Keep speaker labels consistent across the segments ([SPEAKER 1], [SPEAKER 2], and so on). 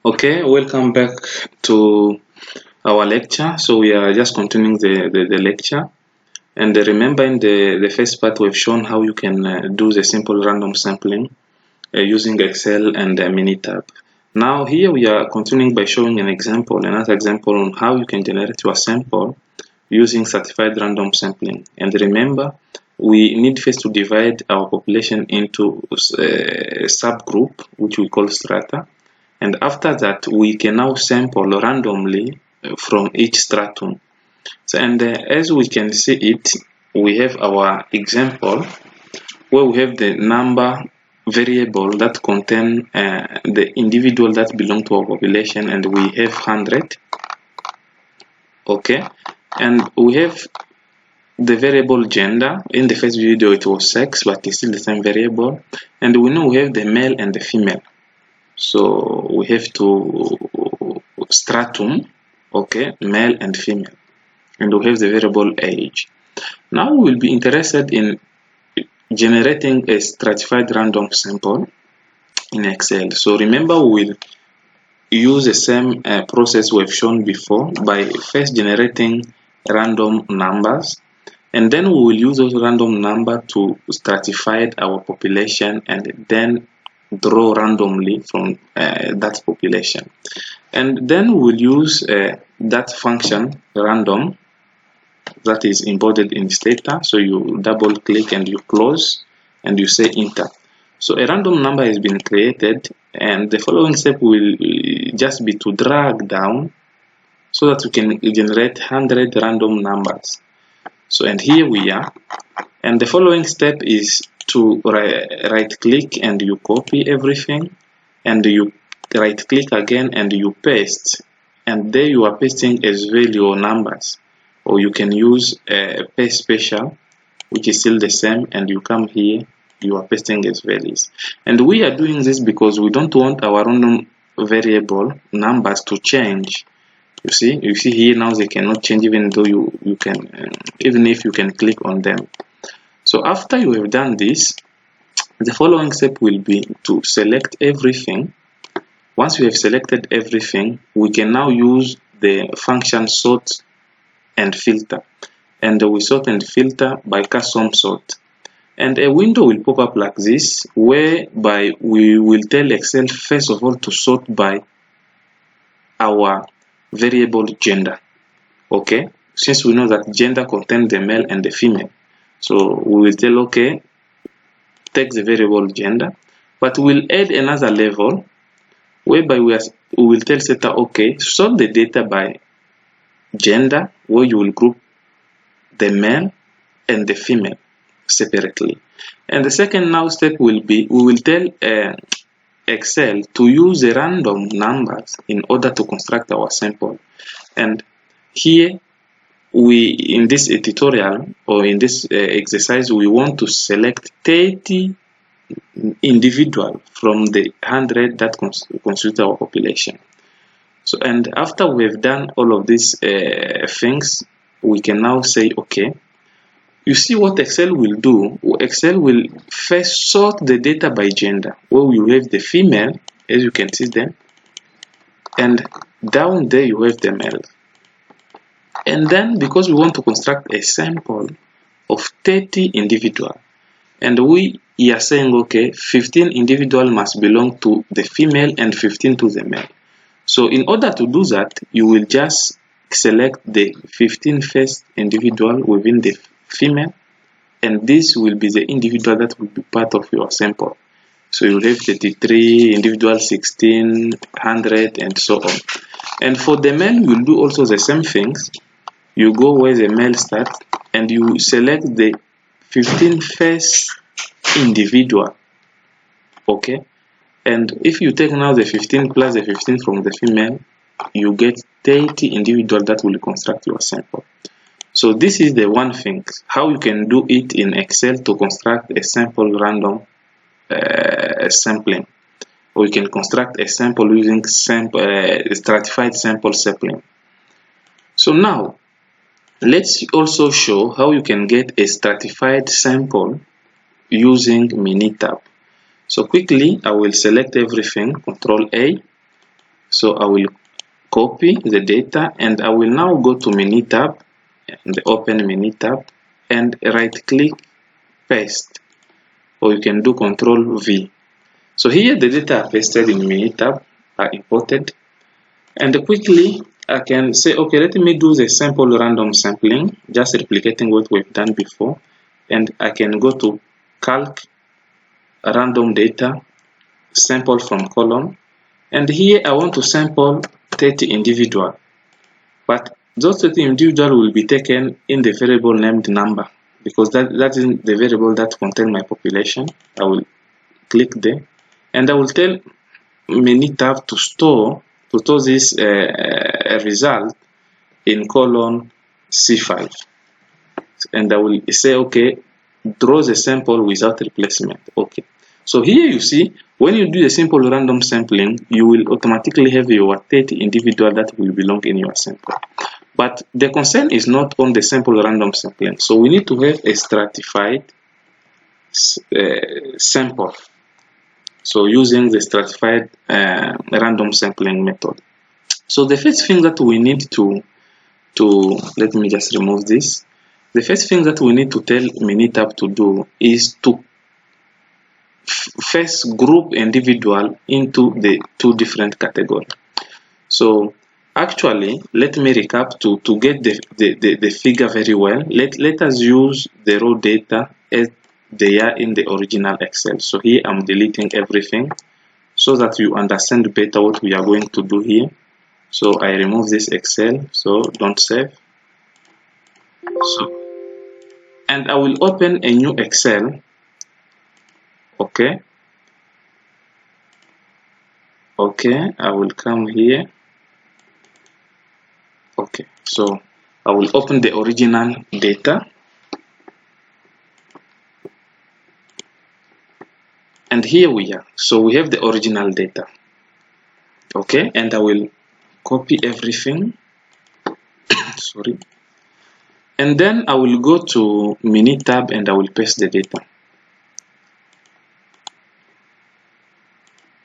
[SPEAKER 1] Okay, welcome back to our lecture. So we are just continuing the lecture. And remember in the first part we've shown how you can do the simple random sampling using Excel and Minitab. Now here we are continuing by showing another example on how you can generate your sample using certified random sampling. And remember, we need first to divide our population into a subgroup, which we call strata. And after that, we can now sample randomly from each stratum. So, and as we can see it, we have our example where we have the number variable that contain the individual that belong to our population, and we have 100. Okay, and we have the variable gender. In the first video it was sex, but it's still the same variable. And we know we have the male and the female. So we have to stratum, okay, male and female, and we have the variable age. Now we will be interested in generating a stratified random sample in Excel. So remember, we will use the same process we've shown before by first generating random numbers, and then we will use those random numbers to stratify our population and then draw randomly from that population. And then we'll use that function random that is embodied in Stata. So you double click and you close and you say enter. So a random number has been created, and the following step will just be to drag down so that we can generate 100 random numbers. So, and here we are, and the following step is to right click and you copy everything, and you right click again and you paste, and there you are pasting as value or numbers, or you can use paste special, which is still the same, and you come here, you are pasting as values. And we are doing this because we don't want our random variable numbers to change. You see here now they cannot change, even though you can even if you can click on them. So after you have done this, the following step will be to select everything. Once we have selected everything, we can now use the function sort and filter, and we sort and filter by custom sort, and a window will pop up like this, whereby we will tell Excel first of all to sort by our variable gender. Okay, since we know that gender contains the male and the female, so we will tell okay, take the variable gender, but we'll add another level whereby we will tell Theta okay, sort the data by gender, where you will group the male and the female separately. And the second now step will be, we will tell Excel to use the random numbers in order to construct our sample. And here in this tutorial, or in this exercise, we want to select 30 individual from the 100 that constitute our population. So, and after we have done all of these things, we can now say okay. You see what Excel will do? Excel will first sort the data by gender, where we have the female, as you can see them, and down there you have the male. And then, because we want to construct a sample of 30 individual, and we are saying okay, 15 individual must belong to the female and 15 to the male. So in order to do that, you will just select the 15 first individual within the female, and this will be the individual that will be part of your sample. So you will have 33 individual, 16, 100, and so on. And for the male, you will do also the same things. You go where the male starts, and you select the 15 first individual. Okay, and if you take now the 15 plus the 15 from the female, you get 30 individual that will construct your sample. So this is the one thing, how you can do it in Excel to construct a sample random sampling, or you can construct a sample using stratified sample sampling. So now let's also show how you can get a stratified sample using Minitab. So quickly I will select everything, Control A. So I will copy the data, and I will now go to menu tab and open menu tab and right click paste, or you can do Control V. So here the data are pasted in menu tab, are imported, and quickly I can say, okay, let me do the sample random sampling, just replicating what we've done before, and I can go to calc random data sample from column, and here I want to sample 30 individual, but those 30 individual will be taken in the variable named number, because that is the variable that contains my population. I will click there, and I will tell menu tab to store this result in column C5, and I will say, okay, draw the sample without replacement. Okay, so here you see, when you do the simple random sampling, you will automatically have your 30 individual that will belong in your sample. But the concern is not on the simple random sampling, so we need to have a stratified sample. So using the stratified random sampling method. So the first thing that we need to let me just remove this. The first thing that we need to tell menu tab to do is to first group individual into the two different categories. So actually, let me recap to get the figure very well. Let us use the raw data as they are in the original Excel. So here I'm deleting everything so that you understand better what we are going to do here. So I remove this Excel, so don't save. So, and I will open a new Excel. Okay, I will come here. Okay, so I will open the original data, and here we are. So we have the original data. Okay, and I will copy everything. Sorry, and then I will go to menu tab and I will paste the data.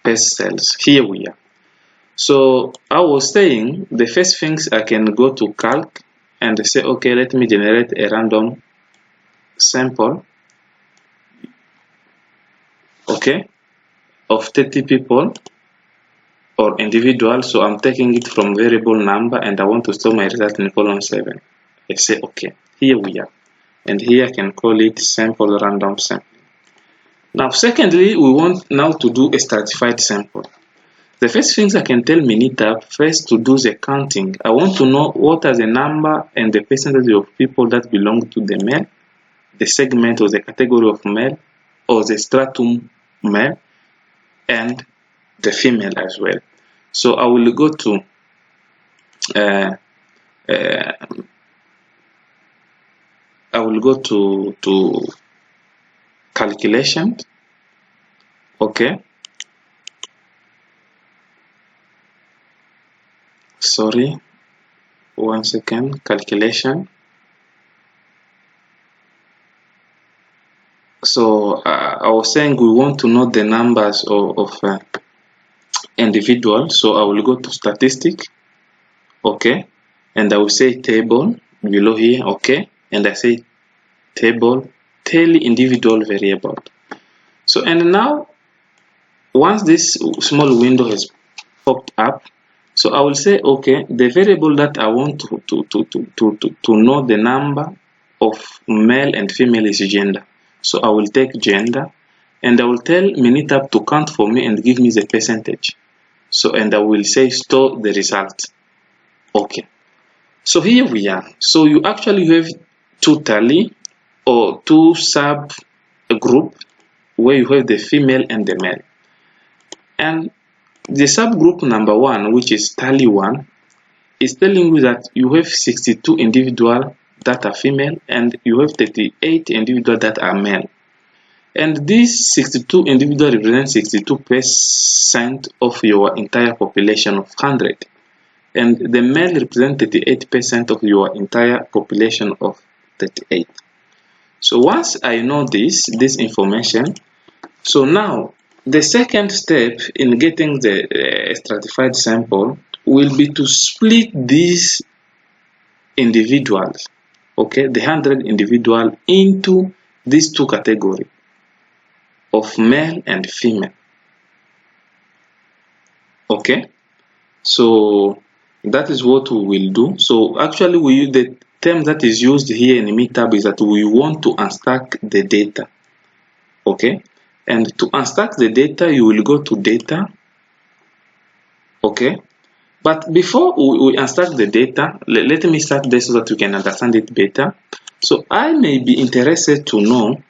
[SPEAKER 1] Paste cells. Here we are. So I was saying the first things I can go to calc and say, okay, let me generate a random sample, okay, of 30 people or individuals. So I'm taking it from variable number and I want to store my result in column 7. I say, okay, here we are, and here I can call it sample random sample. Now secondly, we want now to do a stratified sample. The first things I can tell menu tab first to do the counting. I want to know what are the number and the percentage of people that belong to the male, the segment or the category of male, or the stratum male, and the female as well. So I will go to calculation. Okay. Sorry, 1 second. Calculation. So I was saying we want to know the numbers of individuals. So I will go to statistic. Okay, and I will say table below here. Okay, and I say table tell individual variable. So and now once this small window has popped up, so I will say, okay, the variable that I want to know the number of male and female is gender. So I will take gender, and I will tell menu tab to count for me and give me the percentage. So and I will say store the result. Okay. So here we are. So you actually have two tally or two sub group where you have the female and the male. And the subgroup number 1, which is tally 1, is telling you that you have 62 individuals that are female and you have 38 individuals that are male. And these 62 individuals represent 62% of your entire population of 100. And the male represents 38% of your entire population of 38. So once I know this information, so now the second step in getting the stratified sample will be to split these individuals, okay, the 100 individual, into these two categories of male and female. Okay, so that is what we will do. So actually we use the term that is used here in MITAB is that we want to unstack the data. Okay, and to unstack the data, you will go to data. Okay, but before we unstack the data, let me start this so that you can understand it better. So I may be interested to know,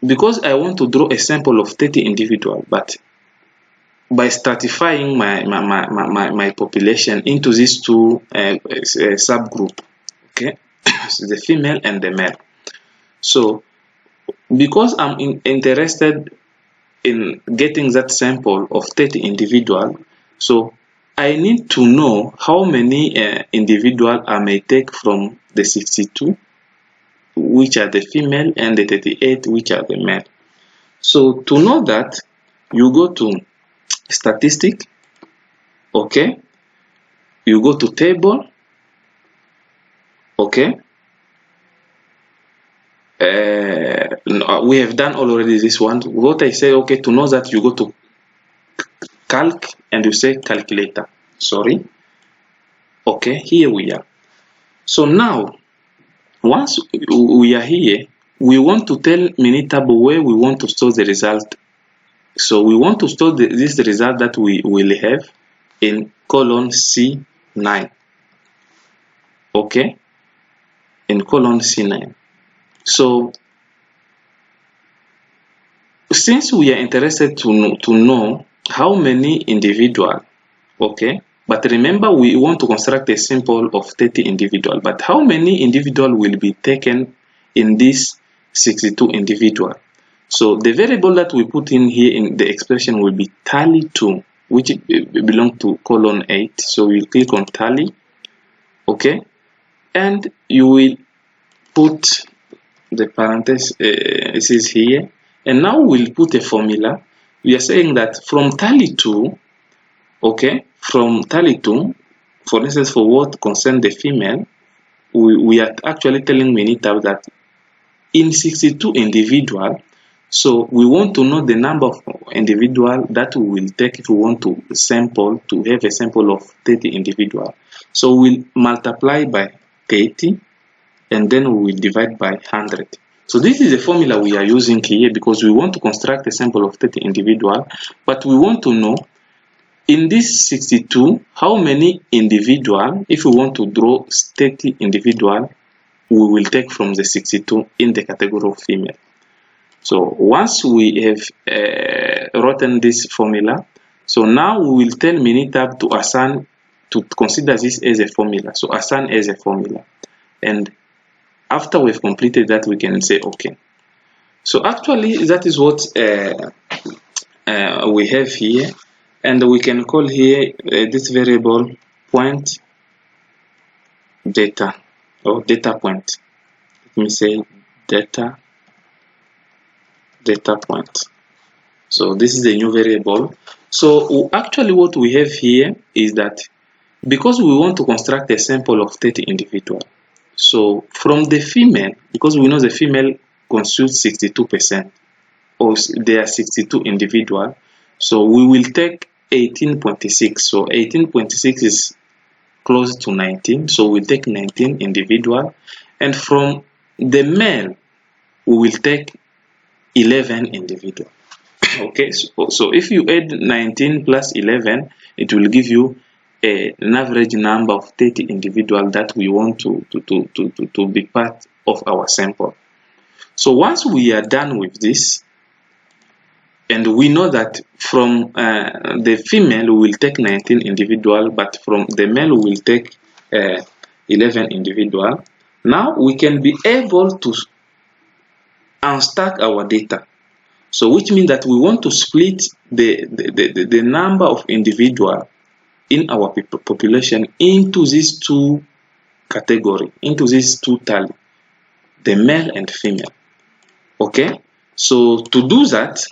[SPEAKER 1] because I want to draw a sample of 30 individuals, but by stratifying my population into these two subgroup, okay, so the female and the male. So because I'm interested in getting that sample of 30 individuals, so I need to know how many individuals I may take from the 62, which are the female, and the 38, which are the male. So to know that, you go to statistic, okay, you go to table, okay. We have done already this one. What I say, okay, to know that, you go to calc and you say calculator. Sorry. Okay, here we are. So now, once we are here, we want to tell MINITAB where we want to store the result. So we want to store this result that we will have in column C9. Okay, in column C9. So since we are interested to know how many individuals, okay, but remember we want to construct a sample of 30 individuals, but how many individuals will be taken in this 62 individual? So the variable that we put in here in the expression will be tally2, which belongs to column 8. So you click on tally, okay, and you will put the parenthesis here, and now we'll put a formula. We are saying that from tally2, okay, from tally2, for instance, for what concerns the female, we are actually telling MINITAB that in 62 individual, so we want to know the number of individual that we will take if we want to sample, to have a sample of 30 individual. So we'll multiply by 30, and then we will divide by 100. So this is the formula we are using here because we want to construct a sample of 30 individual, but we want to know in this 62 how many individual, if we want to draw 30 individual, we will take from the 62 in the category of female. So once we have written this formula, so now we will tell MINITAB to assign, to consider this as a formula. So assign as a formula, and after we've completed that, we can say okay. So actually that is what we have here, and we can call here this variable point data, or data point. Let me say data point. So this is a new variable. So actually what we have here is that because we want to construct a sample of 30 individuals, so from the female, because we know the female constitutes 62%, or there are 62 individuals, so we will take 18.6. So 18.6 is close to 19, so we take 19 individual, and from the male we will take 11 individual. Okay, so if you add 19 plus 11, it will give you an average number of 30 individuals that we want to be part of our sample. So once we are done with this, and we know that from the female we will take 19 individual, but from the male we will take 11 individual, now we can be able to unstack our data. So which means that we want to split the number of individuals in our population into these two categories, into these two tally, the male and female. Okay, so to do that,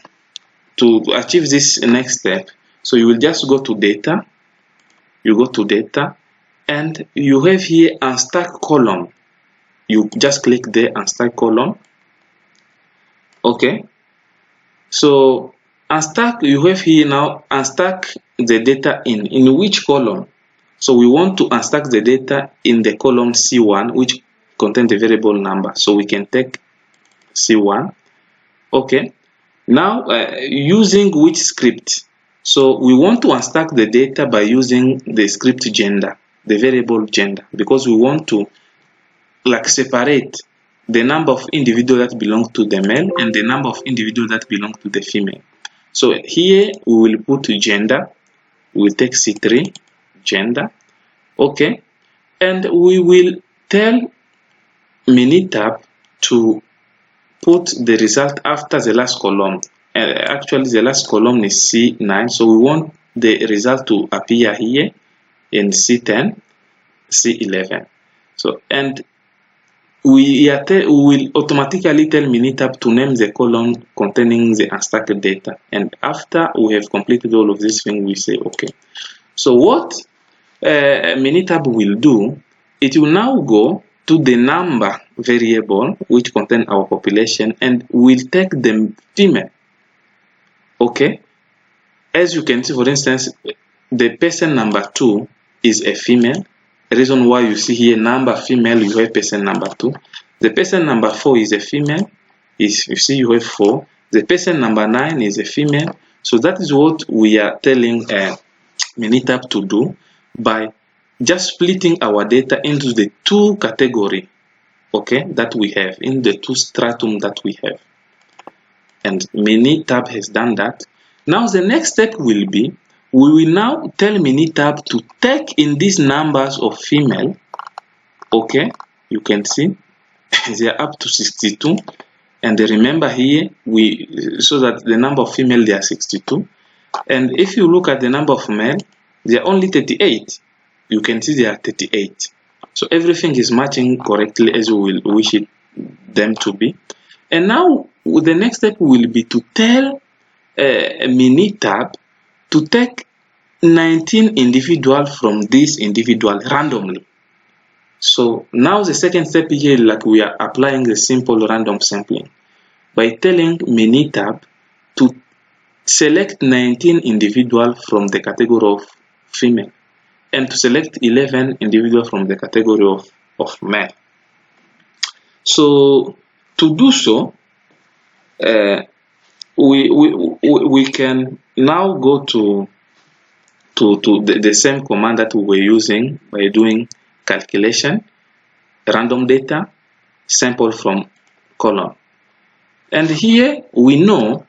[SPEAKER 1] to achieve this next step, so you will just go to data, and you have here unstack column. You just click there, unstack column. Okay, so unstack, you have here now unstack the data in which column. So we want to unstack the data in the column C1, which contains the variable number. So we can take C1. Okay, now using which script? So we want to unstack the data by using the script gender, the variable gender, because we want to like separate the number of individuals that belong to the male and the number of individuals that belong to the female. So here we will put gender. We'll take C3 gender. Okay, and we will tell Minitab to put the result after the last column. Actually, the last column is C9, so we want the result to appear here in C10, C11. So, and we will automatically tell Minitab to name the column containing the unstacked data. And after we have completed all of this thing, we say OK. So what Minitab will do, it will now go to the number variable which contains our population and will take the female. Okay, as you can see, for instance, the person number 2 is a female. The reason why you see here number female, you have person number 2. The person number 4 is a female. You see you have 4. The person number 9 is a female. So that is what we are telling Minitab to do by just splitting our data into the 2 categories, okay, that we have, in the 2 stratum that we have. And Minitab has done that. Now the next step will be, we will now tell Minitab to take in these numbers of female. Okay, you can see they are up to 62. And remember here, so that the number of female, they are 62. And if you look at the number of male, they are only 38. You can see they are 38. So everything is matching correctly as we will wish them to be. And now the next step will be to tell Minitab to take 19 individuals from this individual randomly. So now the second step here, like we are applying the simple random sampling by telling Minitab to select 19 individuals from the category of female and to select 11 individuals from the category of male. So to do so, we can now go to the same command that we were using by doing calculation, random data, sample from column. And here we know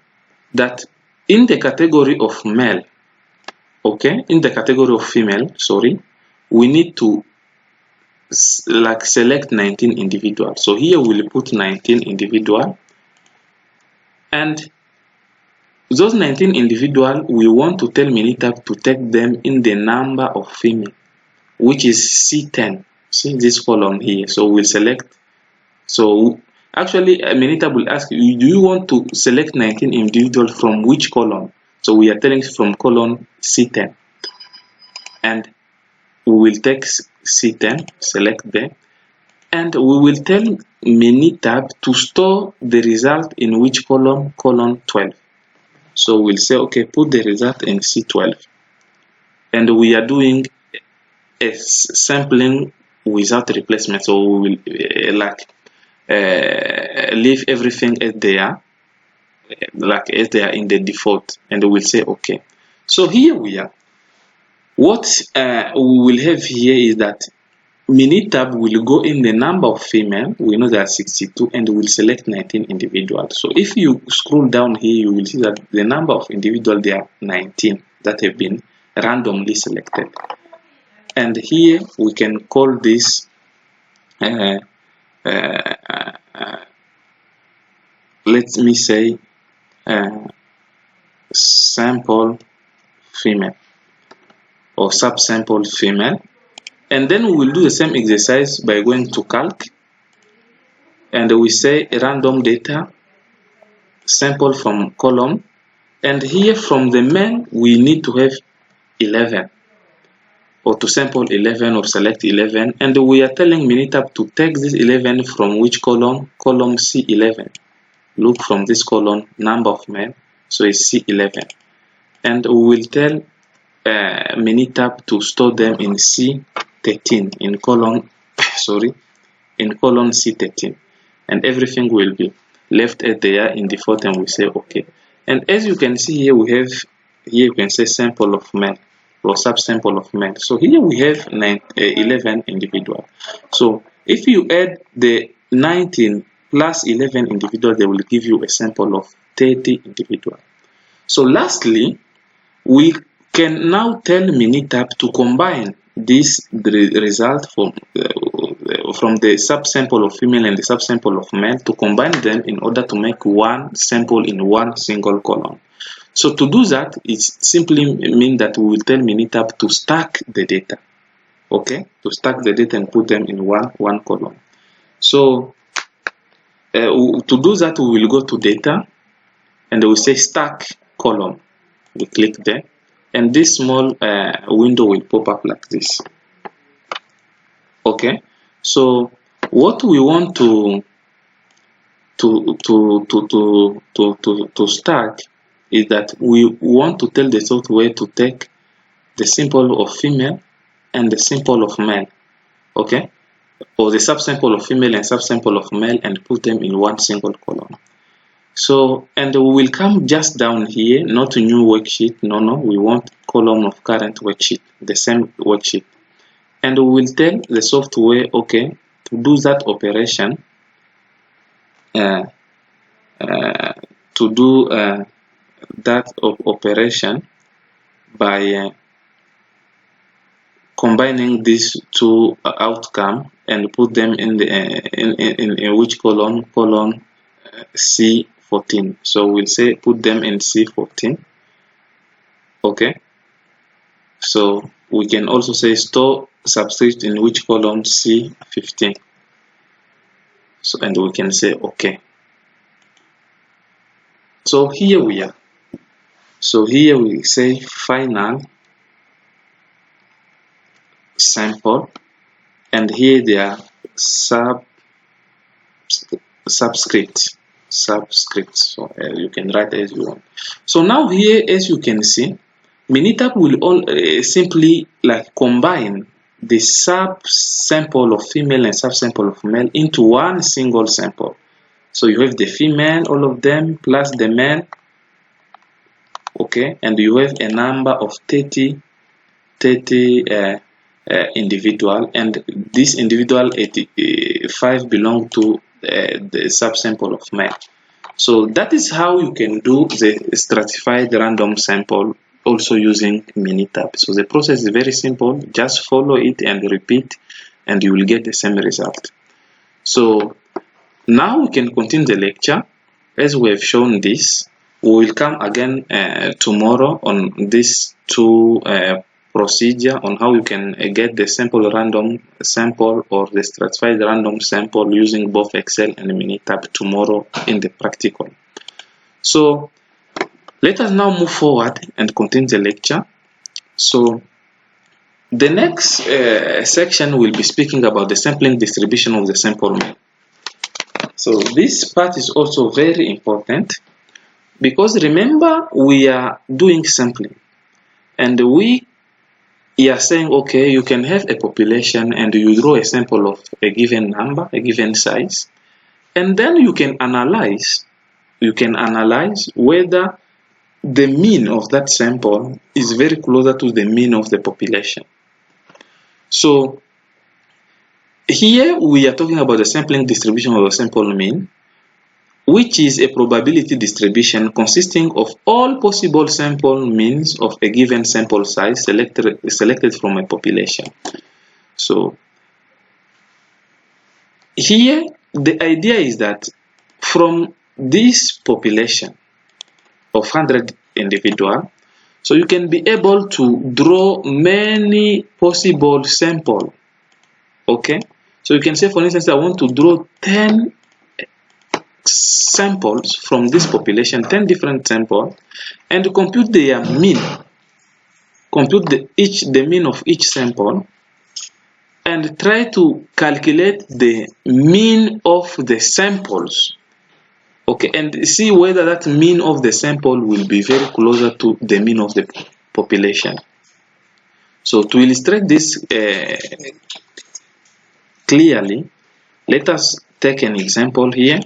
[SPEAKER 1] that in the category of male, okay, in the category of female, sorry, we need to like select 19 individuals. So here we'll put 19 individuals, and those 19 individuals, we want to tell Minitab to take them in the number of female, which is C10. See this column here. So we'll select. So actually, Minitab will ask you, do you want to select 19 individuals from which column? So we are telling from column C10. And we will take C10, select them, and we will tell Minitab to store the result in which column? Column 12. So we'll say, okay, put the result in C12. And we are doing a sampling without replacement. So we will leave everything as they are, as they are in the default, and we'll say okay. So here we are. What we will have here is that Minitab will go in the number of female. We know there are 62, and we'll select 19 individuals. So if you scroll down here, you will see that the number of individuals, there are 19 that have been randomly selected. And here we can call this let me say sample female or subsample female. And then we will do the same exercise by going to calc, and we say random data sample from column, And here from the main we need to have 11, or to sample 11 or select 11, and we are telling Minitab to take this 11 from which column? Column C11. Look from this column, number of men, so it's C11, and we will tell Minitab to store them in C13, in column in column C13, and everything will be left as they are in default, and we say okay. And as you can see here, we have here you can say sample of men or subsample of men. So here we have 11 individual. So if you add the 19 plus 11 individual, they will give you a sample of 30 individual. So lastly, we can now tell Minitab to combine this result from the subsample of female and the subsample of male, to combine them in order to make one sample in one single column. So to do that, it simply means that we will tell Minitab to stack the data. Okay, to stack the data and put them in one column. So to do that, we will go to data and we say stack column. We click there, and this small window will pop up like this. Okay, so what we want to stack is that we want to tell the software to take the sample of female and the sample of male, okay, or the subsample of female and subsample of male, and put them in one single column. So, and we will come just down here, not a new worksheet, no, we want column of current worksheet, the same worksheet, and we will tell the software, okay, to do that operation, by combining these two outcome and put them in the in which column? Column C14. So we'll say put them in C14. Okay, so we can also say store subscript in which column? C15. So, and we can say okay. So here we are. So here we say final sample, and here they are subscript. So you can write as you want. So now here, as you can see, Minitab will simply like combine the subsample of female and subsample of male into one single sample. So you have the female, all of them, plus the male, okay, and you have a number of 30 individual, and this individual 85 belong to the subsample of male. So that is how you can do the stratified random sample also using Minitab. So the process is very simple, just follow it and repeat, and you will get the same result. So now we can continue the lecture. As we have shown this, we will come again tomorrow on these two procedure on how you can get the sample random sample or the stratified random sample using both Excel and Minitab tomorrow in the practical. So let us now move forward and continue the lecture. So the next section will be speaking about the sampling distribution of the sample mean. So this part is also very important, because remember we are doing sampling, and we are saying, okay, you can have a population and you draw a sample of a given number, a given size, and then you can analyze whether the mean of that sample is very closer to the mean of the population. So here we are talking about the sampling distribution of the sample mean, which is a probability distribution consisting of all possible sample means of a given sample size selected from a population. So here the idea is that from this population of 100 individual, so you can be able to draw many possible sample. Okay, so you can say, for instance, I want to draw 10 samples from this population, 10 different samples, and compute their mean. Compute the mean of each sample and try to calculate the mean of the samples. Okay, and see whether that mean of the sample will be very closer to the mean of the population. So to illustrate this clearly, let us take an example here.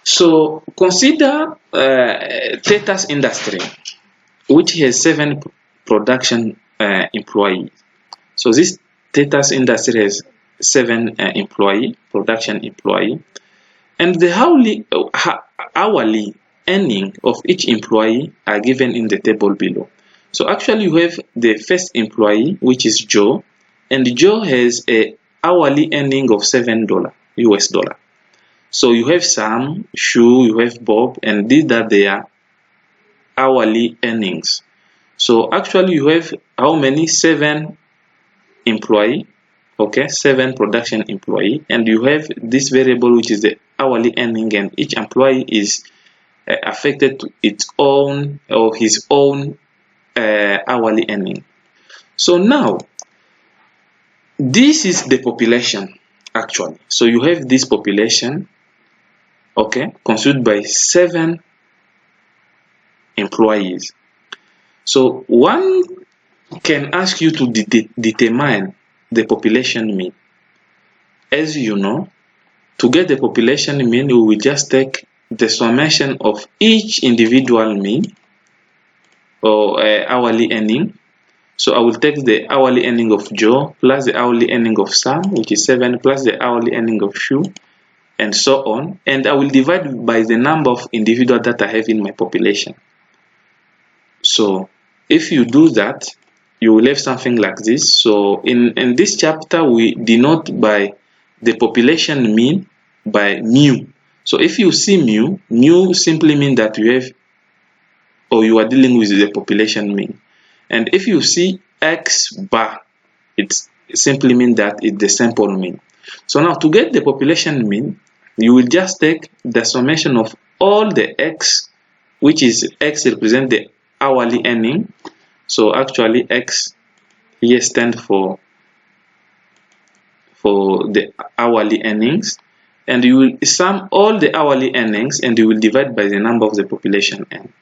[SPEAKER 1] So consider Teta's industry, which has 7 production employees. So this Teta's industry has 7 production employee, and the hourly earning of each employee are given in the table below. So actually you have the first employee, which is Joe, and Joe has a hourly earning of $7 US dollar. So you have Sam, Shu, you have Bob, and these are their hourly earnings. So actually you have how many? 7 employee, okay, 7 production employee, and you have this variable which is the hourly earning, and each employee is affected to its own or his own hourly earning. So now this is the population actually. So you have this population, okay, constituted by 7 employees. So one can ask you to determine the population mean. As you know, to get the population mean, we will just take the summation of each individual mean or hourly earning. So I will take the hourly earning of Joe plus the hourly earning of Sam, which is 7, plus the hourly earning of Shu, and so on, and I will divide by the number of individuals that I have in my population. So if you do that, you will have something like this. So in this chapter, we denote by the population mean by mu. So if you see mu simply means that you have, or you are dealing with the population mean. And if you see X bar, it simply means that it's the sample mean. So now to get the population mean, you will just take the summation of all the X, which is X represent the hourly earning. So actually X here stands for the hourly earnings, and you will sum all the hourly earnings and you will divide by the number of the population n.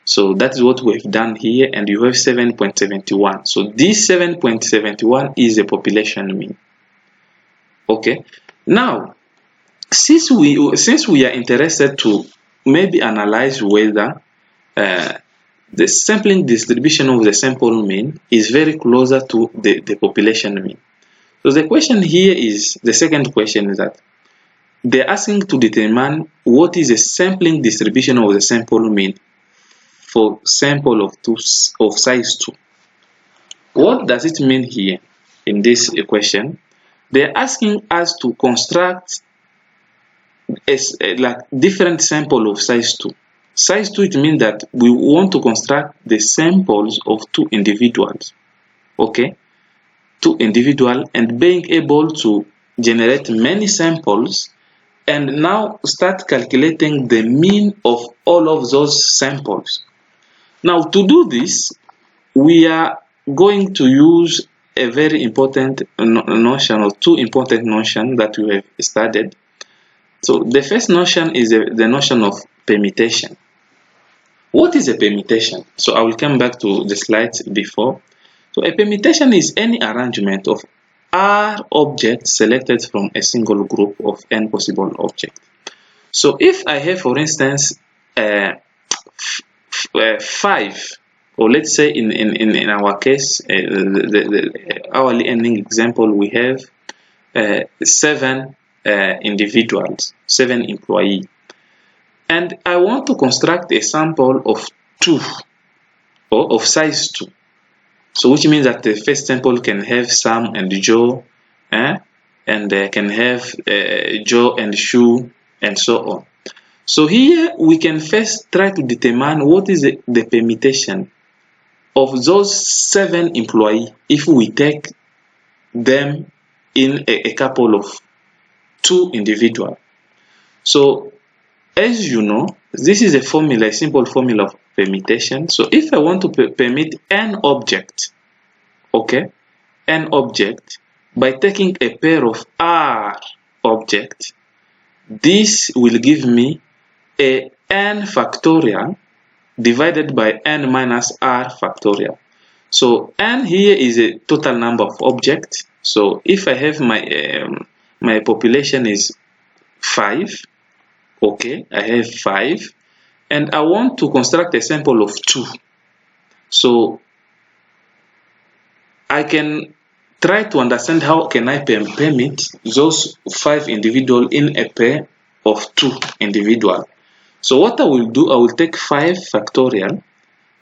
[SPEAKER 1] So that is what we have done here, and you have 7.71. So this 7.71 is the population mean. Okay, now since we are interested to maybe analyze whether the sampling distribution of the sample mean is very closer to the population mean. So the question here is, the second question is that they're asking to determine what is the sampling distribution of the sample mean for sample of size 2. What does it mean here in this equation? They're asking us to construct like different sample of size 2. Size 2, it means that we want to construct the samples of 2 individuals, okay, 2 individuals, and being able to generate many samples and now start calculating the mean of all of those samples. Now to do this, we are going to use a very important notion, or 2 important notions that we have studied. So the first notion is the notion of permutation. What is a permutation? So I will come back to the slides before. So a permutation is any arrangement of R objects selected from a single group of n possible objects. So if I have, for instance, 5, or let's say in our case, the hourly earning example, we have 7 individuals, 7 employees, and I want to construct a sample of 2 or of size 2. So which means that the first sample can have Sam and Joe, and can have Joe and Shu, and so on. So here we can first try to determine what is the permutation of those 7 employees if we take them in a couple of 2 individual. So as you know, this is a formula, a simple formula of permutation. So if I want to permit an object, okay, an object by taking a pair of R objects, this will give me a n factorial divided by n minus R factorial. So n here is a total number of objects. So if I have my population is 5, okay, I have 5, and I want to construct a sample of 2. So I can try to understand how can I permit those 5 individuals in a pair of 2 individual. So what I will do, I will take 5 factorial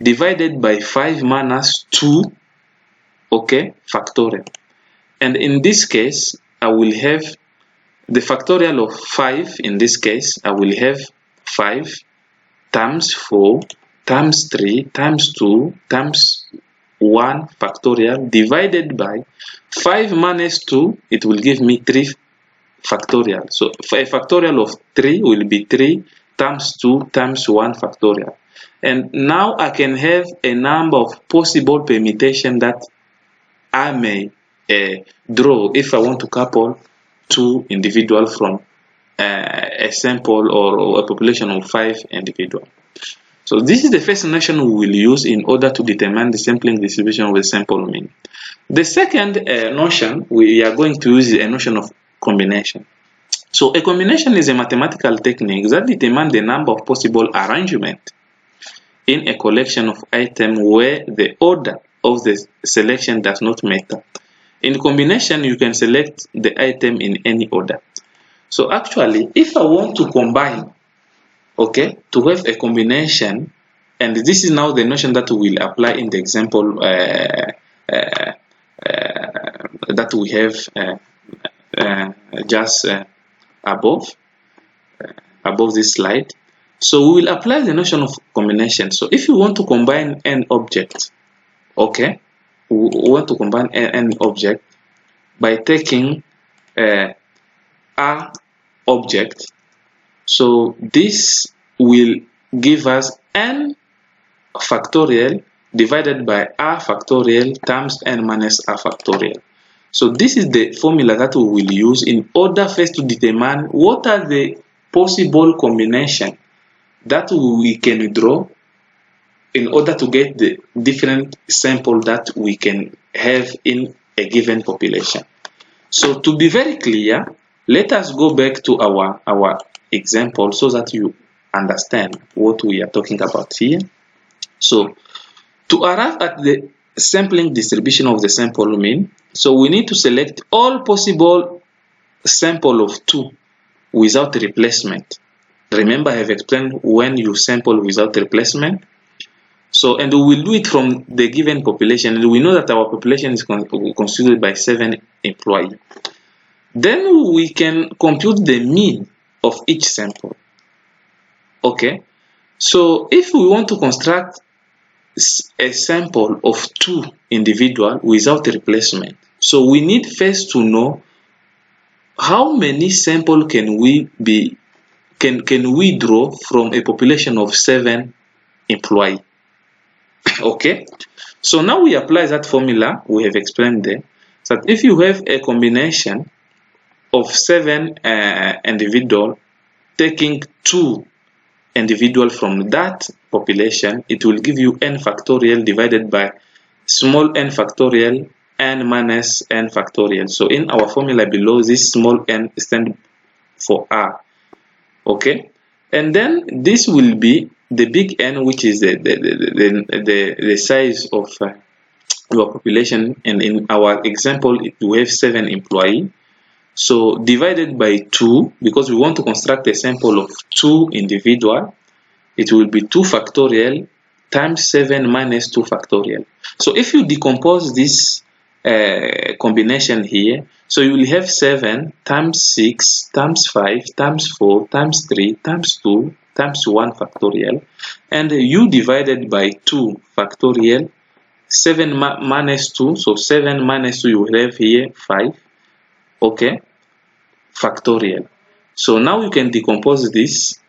[SPEAKER 1] divided by 5 minus 2, okay, factorial. And in this case, I will have the factorial of 5. In this case, I will have 5 times 4 times 3 times 2 times 1 factorial divided by 5 minus 2, it will give me 3 factorial. So a factorial of 3 will be 3 times 2 times 1 factorial. And now I can have a number of possible permutation that I may draw if I want to couple 2 individuals from a sample or a population of 5 individuals. So this is the first notion we will use in order to determine the sampling distribution of the sample mean. The second notion we are going to use is a notion of combination. So a combination is a mathematical technique that determines the number of possible arrangements in a collection of items where the order of the selection does not matter. In combination, you can select the item in any order. So actually, if I want to combine, okay, to have a combination, and this is now the notion that we will apply in the example that we have just above this slide. So we will apply the notion of combination. So if you want to combine an object, okay, we want to combine an object by taking a object. So this will give us n factorial divided by r factorial times n minus r factorial. So this is the formula that we will use in order first to determine what are the possible combinations that we can draw in order to get the different sample that we can have in a given population. So to be very clear, let us go back to our example so that you understand what we are talking about here. So to arrive at the sampling distribution of the sample mean, so we need to select all possible sample of 2 without replacement. Remember, I have explained when you sample without replacement. So, and we will do it from the given population, and we know that our population is constituted by 7 employees. Then we can compute the mean of each sample. Okay, so if we want to construct a sample of 2 individuals without replacement, so we need first to know how many samples can we draw from a population of 7 employees. Okay, so now we apply that formula we have explained there. So that if you have a combination of 7 individuals taking 2 individuals from that population, it will give you n factorial divided by small n factorial n minus n factorial. So in our formula below, this small n stands for r. Okay, and then this will be the big N, which is the size of your population, and in our example we have 7 employees. So divided by 2, because we want to construct a sample of 2 individuals, it will be 2 factorial times 7 minus 2 factorial. So if you decompose this combination here, so you will have 7 times 6 times 5 times 4 times 3 times 2 times 1 factorial, and u divided by 2 factorial, 7 minus 2, so 7 minus 2 you will have here 5, okay, factorial. So now you can decompose this.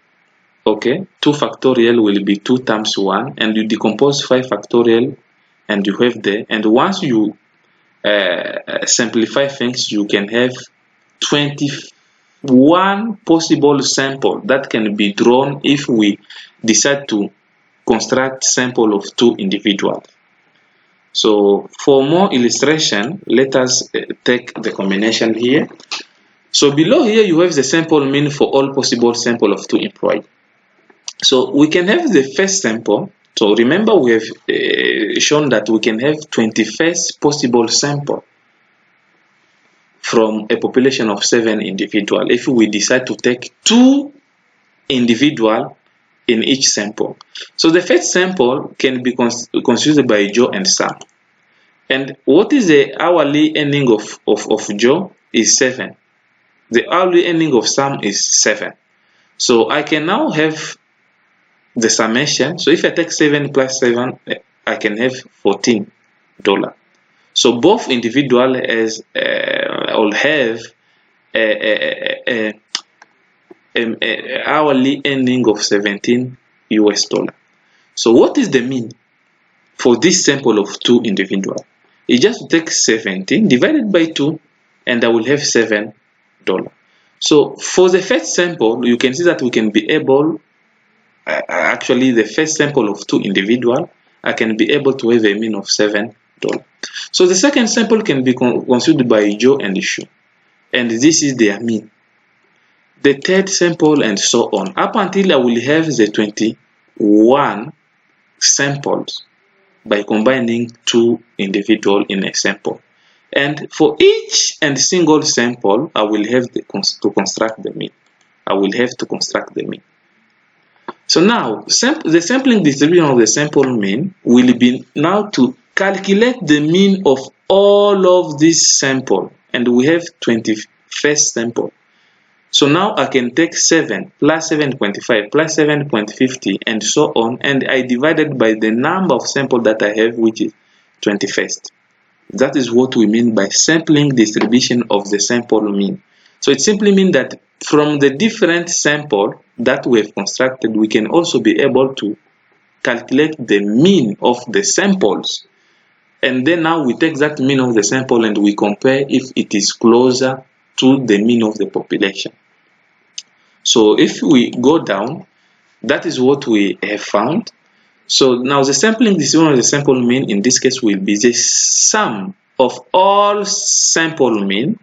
[SPEAKER 1] Okay, 2 factorial will be 2 times 1, and you decompose 5 factorial and you have there, and once you simplify things, you can have 21 possible sample that can be drawn if we decide to construct sample of 2 individuals. So for more illustration, let us take the combination here. So below here you have the sample mean for all possible sample of 2 employees. So we can have the first sample. So remember we have shown that we can have 21st possible sample from a population of 7 individuals if we decide to take 2 individuals in each sample. So the first sample can be constituted by Joe and Sam. And what is the hourly earning of Joe is 7. The hourly earning of Sam is 7. So I can now have the summation. So if I take 7 plus 7, I can have $14. So both individual will have a hourly earning of $17. So what is the mean for this sample of 2 individuals? You just take 17 divided by 2, and I will have $7. So for the first sample, you can see that we can be able, actually the first sample of 2 individuals, I can be able to have a mean of $7. So the second sample can be considered by Joe and Shu, and this is their mean. The third sample, and so on, up until I will have the 21 samples by combining 2 individuals in a sample. And for each and single sample, I will have to construct the mean. I will have to construct the mean. So now, the sampling distribution of the sample mean will be now to calculate the mean of all of these samples, and we have 21st sample. So now I can take 7 plus 7.5 plus 7.50 and so on, and I divided by the number of samples that I have, which is 21st. That is what we mean by sampling distribution of the sample mean. So it simply means that from the different sample that we have constructed, we can also be able to calculate the mean of the samples. And then now we take that mean of the sample and we compare if it is closer to the mean of the population. So if we go down, that is what we have found. So now the sampling distribution of the sample mean in this case will be the sum of all sample mean,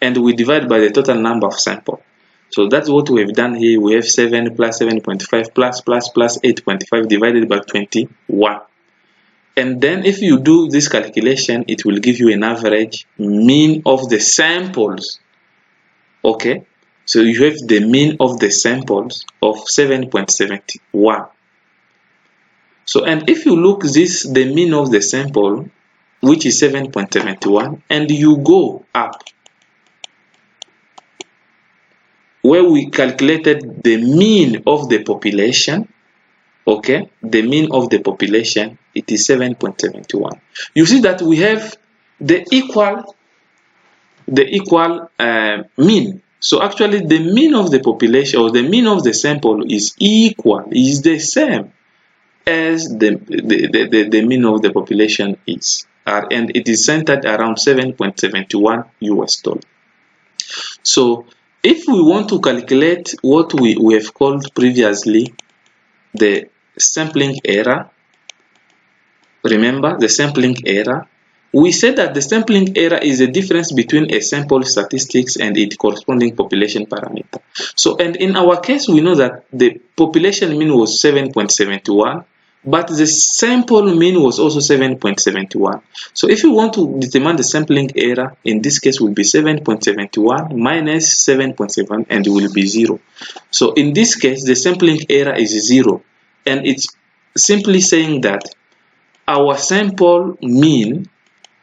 [SPEAKER 1] and we divide by the total number of sample. So that's what we have done here. We have 7 plus 7.5 plus 8.5 divided by 21. And then if you do this calculation, it will give you an average mean of the samples. Okay, so you have the mean of the samples of 7.71. So, and if you look the mean of the sample, which is 7.71, and you go up where we calculated the mean of the population, okay, the mean of the population, it is 7.71. You see that we have the equal mean. So actually the mean of the population, or the mean of the sample, is equal, is the same as the mean of the population is, and it is centered around $7.71. So if we want to calculate what we have called previously the sampling error, remember the sampling error, we said that the sampling error is the difference between a sample statistics and its corresponding population parameter. So, and in our case, we know that the population mean was 7.71, but the sample mean was also 7.71. So if you want to determine the sampling error, in this case will be 7.71 minus 7.7, and it will be 0. So in this case, the sampling error is 0, and it's simply saying that our sample mean,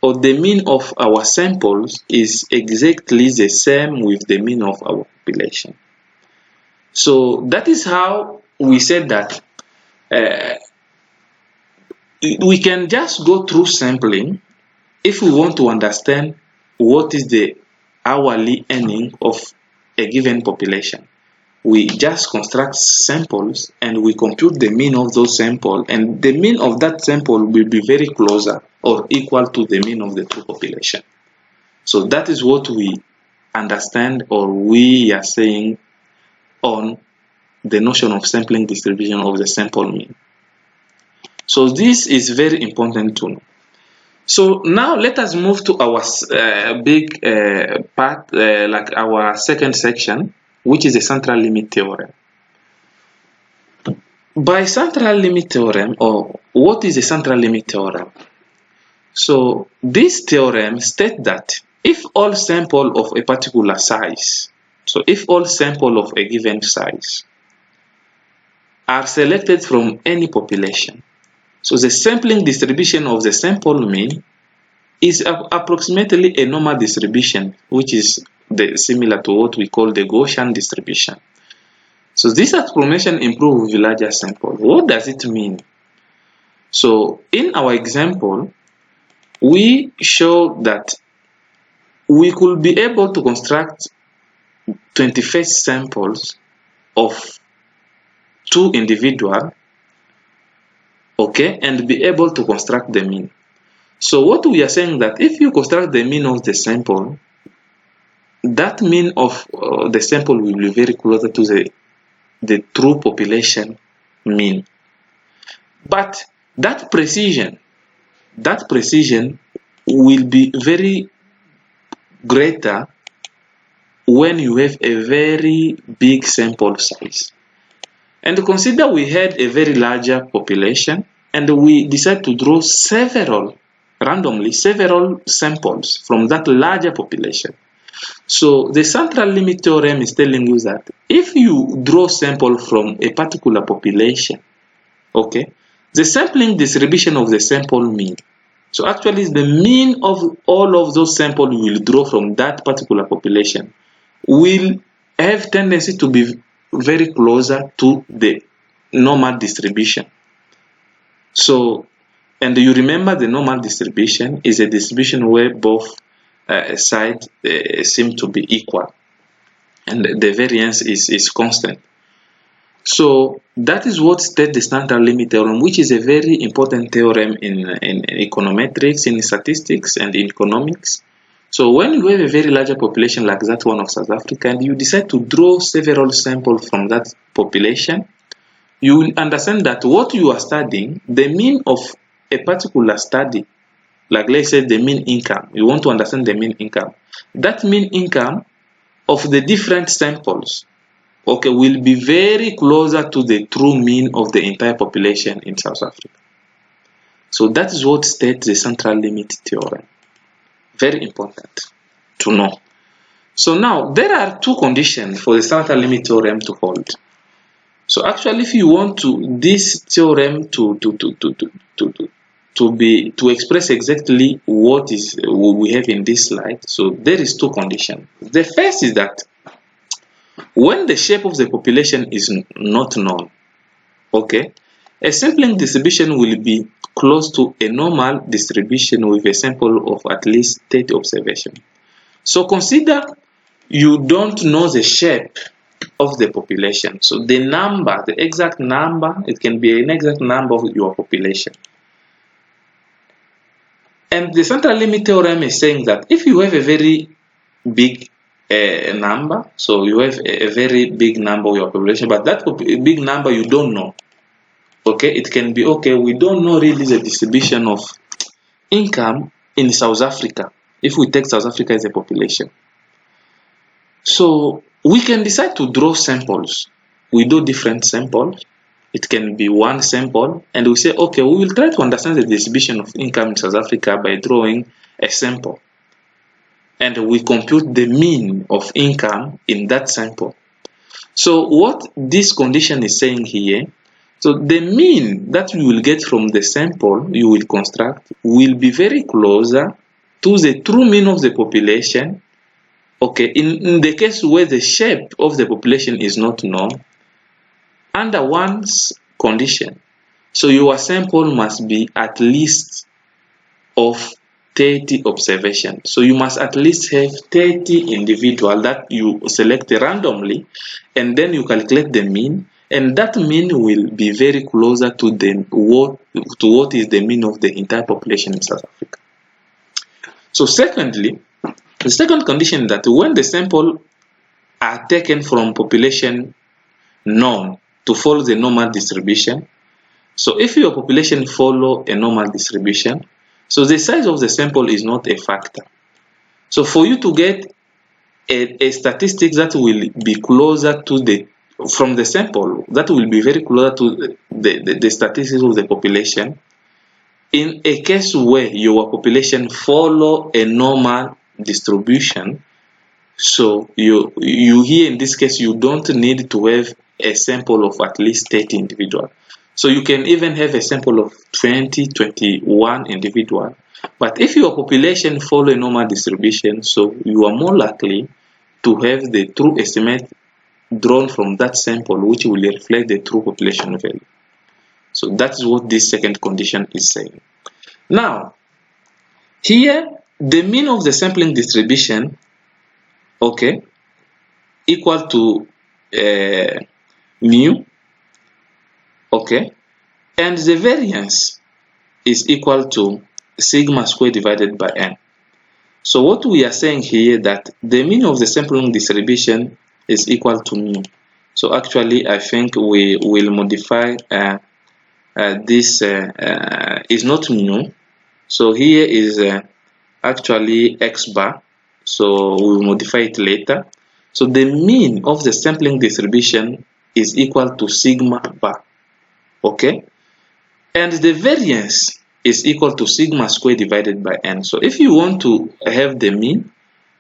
[SPEAKER 1] or the mean of our samples, is exactly the same with the mean of our population. So that is how we said that we can just go through sampling if we want to understand what is the hourly earning of a given population. We just construct samples and we compute the mean of those samples, and the mean of that sample will be very closer or equal to the mean of the true population. So that is what we understand, or we are saying on the notion of sampling distribution of the sample mean. So this is very important to know. So now let us move to our big part, like our second section, which is the central limit theorem. By central limit theorem, or what is the central limit theorem? So this theorem states that if all sample of a particular size, so if all sample of a given size are selected from any population, so the sampling distribution of the sample mean is approximately a normal distribution, which is similar to what we call the Gaussian distribution. So this approximation improves with larger sample. What does it mean? So in our example, we show that we could be able to construct 21 samples of 2 individuals, okay, and be able to construct the mean. So what we are saying that if you construct the mean of the sample, that mean of the sample will be very closer to the true population mean. But that precision will be very greater when you have a very big sample size. And consider we had a very larger population and we decide to draw randomly several samples from that larger population. So the central limit theorem is telling you that if you draw sample from a particular population, okay, the sampling distribution of the sample mean, so actually the mean of all of those samples you will draw from that particular population will have tendency to be very closer to the normal distribution. So, and you remember the normal distribution is a distribution where both sides seem to be equal and the variance is constant. So that is what states the central limit theorem, which is a very important theorem in econometrics, in statistics, and in economics. So when you have a very larger population like that one of South Africa, and you decide to draw several samples from that population, you will understand that what you are studying, the mean of a particular study, like let's say the mean income, you want to understand the mean income. That mean income of the different samples, okay, will be very closer to the true mean of the entire population in South Africa. So that is what states the central limit theorem. Very important to know. So now there are 2 conditions for the central limit theorem to hold. So actually, if you want this theorem to express exactly what we have in this slide, so there is 2 conditions. The first is that when the shape of the population is not known, okay, a sampling distribution will be close to a normal distribution with a sample of at least 30 observations. So consider you don't know the shape of the population. So the number, the exact number, it can be an exact number of your population. And the central limit theorem is saying that if you have a very big number, so you have a very big number of your population, but that big number you don't know, okay, it can be, okay, we don't know really the distribution of income in South Africa, if we take South Africa as a population. So we can decide to draw samples. We do different samples. It can be one sample, and we say, okay, we will try to understand the distribution of income in South Africa by drawing a sample. And we compute the mean of income in that sample. So what this condition is saying here, so the mean that you will get from the sample you will construct will be very closer to the true mean of the population, okay, in the case where the shape of the population is not known, under one's condition. So your sample must be at least of 30 observations. So you must at least have 30 individuals that you select randomly, and then you calculate the mean, and that mean will be very closer to what is the mean of the entire population in South Africa. So secondly, the second condition is that when the sample are taken from population norm to follow the normal distribution. So if your population follow a normal distribution, so the size of the sample is not a factor. So for you to get a statistic that will be closer to from the sample, that will be very closer to the statistics of the population, in a case where your population follow a normal distribution, so you here in this case, you don't need to have a sample of at least 30 individuals. So you can even have a sample of 20, 21 individuals. But if your population follow a normal distribution, so you are more likely to have the true estimate drawn from that sample, which will reflect the true population value. So that's what this second condition is saying. Now, here the mean of the sampling distribution, okay, equal to mu, okay, and the variance is equal to sigma squared divided by n. So what we are saying here, that the mean of the sampling distribution is equal to mu. So actually I think we will modify this is not mu, so here is actually x bar, so we will modify it later. So the mean of the sampling distribution is equal to sigma bar, okay, and the variance is equal to sigma squared divided by n. So if you want to have the mean,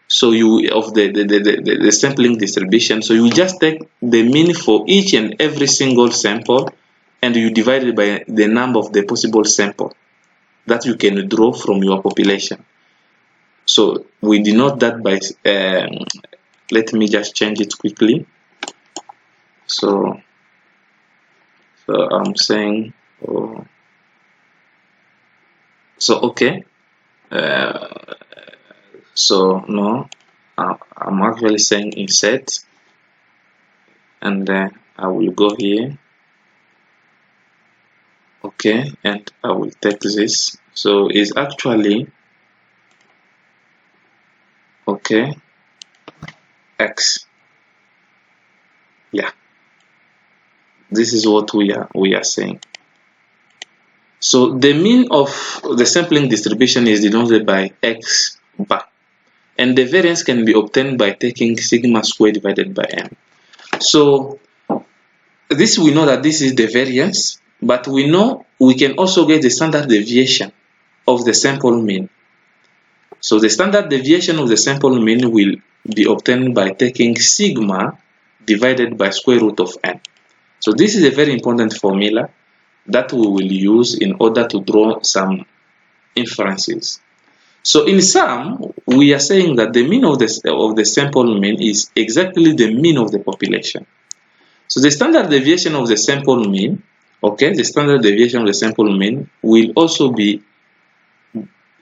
[SPEAKER 1] so you of the sampling distribution, so you just take the mean for each and every single sample, and you divide it by the number of the possible sample that you can draw from your population. So we denote that by let me just change it quickly. So I'm saying, so okay, so no, I'm actually saying insert, and I will go here, okay, and I will take this. So it's actually, okay, x, yeah, this is what we are saying. So the mean of the sampling distribution is denoted by x bar, and the variance can be obtained by taking sigma squared divided by n. So this, we know that this is the variance, but we know we can also get the standard deviation of the sample mean. So the standard deviation of the sample mean will be obtained by taking sigma divided by square root of n. So this is a very important formula that we will use in order to draw some inferences. So in sum, we are saying that the mean of the sample mean is exactly the mean of the population. So the standard deviation of the sample mean, okay, the standard deviation of the sample mean will also be